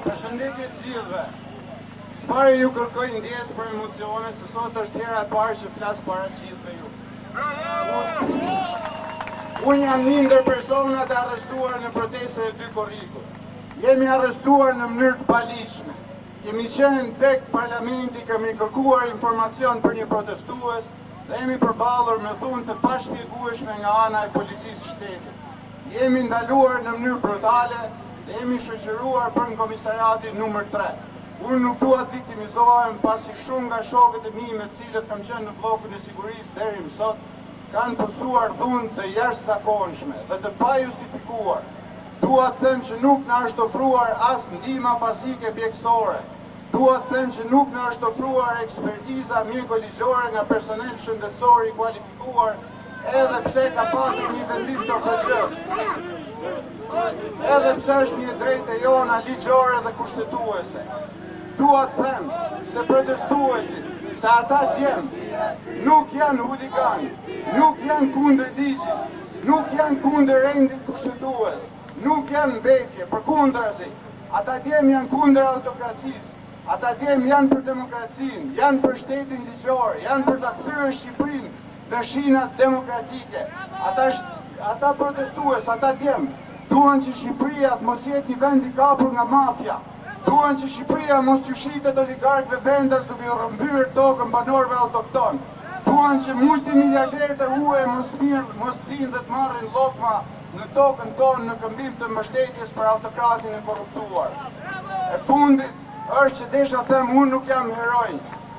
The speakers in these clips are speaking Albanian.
Përshëndetje të gjithëve. S'pare ju kërkoj ndjes për emocione, se sot është hera e parë që flas para gjithëve ju. Unë jam një ndër personat e arrestuar në protestet e 2 korrikut. Jemi arrestuar në mënyrë të paligjshme. Kemi qenë tek parlamenti, kemi kërkuar informacion për një protestues dhe jemi përballur me dhunë të pashpjegueshme nga ana e policisë shtetit. Jemi ndaluar në mënyrë brutale dhe jemi shoqëruar për në komisariatin numër 3. Unë nuk dua të viktimizohem pasi shumë nga shokët e mi me cilët kam qenë në bllokun e sigurisë deri më sot kanë pësuar dhunë të jashtëzakonshme dhe të pajustifikuar. Dua të them që nuk na është ofruar as ndihma bazike mjekësore. Dua të them që nuk na është ofruar ekspertiza mjeko-ligjore nga personel shëndetësor i kualifikuar, edhe pse ka patur një vendim të OPQ-s. Edhe pse është një drejtë jona ligjore dhe kushtetuese. Dua të them se protestuesit, se ata djem nuk janë huligan, nuk janë kundër ligjit, nuk janë kundër rendit kushtetues, nuk janë mbetje, përkundrazi. Ata djem janë kundër autokracisë, ata djem janë për demokracinë, janë për shtetin ligjor, janë për ta kthyer Shqipërinë në shinat demokratike. Ata protestues, ata djem duan që Shqipëria të mos jetë një vend i kapur nga mafia. Duan që Shqipëria mos t'ju shitet oligarkëve vendas duke u rrëmbyer tokën banorëve autokton. Duan që multimiliarderët e huaj mos të vinë dhe të marrin llokma në tokën tonë në këmbim të mbështetjes për autokratin e korruptuar. E fundit është që desha them unë nuk jam heroj.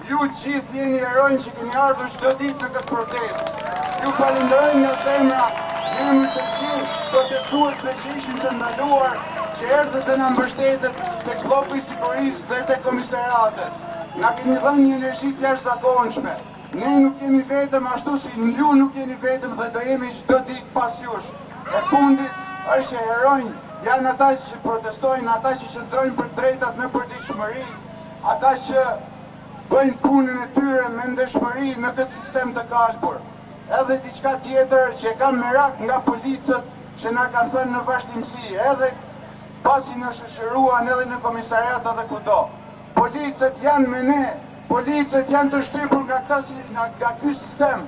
Ju gjithë jeni herojnë që keni ardhur çdo ditë në këtë protestë. Ju falenderoj nga zemra në emër të gjithë protestuesve që ishin të ndaluar, që erdhët dhe na mbështetët tek bloku i sigurisë dhe tek komisariatet. Na keni dhënë një energji të jashtëzakonshme. Ne nuk jemi vetëm ashtu si ju nuk jeni vetëm dhe do jemi çdo ditë pas jush. E fundit është që herojnë janë ata që protestojnë, ata që qëndrojnë për drejtat në përditshmëri, ata që bëjnë punën e tyre me ndeshmëri në këtë sistem të kalbur. Edhe diçka tjetër që kam merak nga policët që na kanë thënë në vazhdimsi, edhe pasi na shoqëruan edhe në komisariat edhe kudo. Policët janë me ne, policët janë të shtypur nga ky sistem.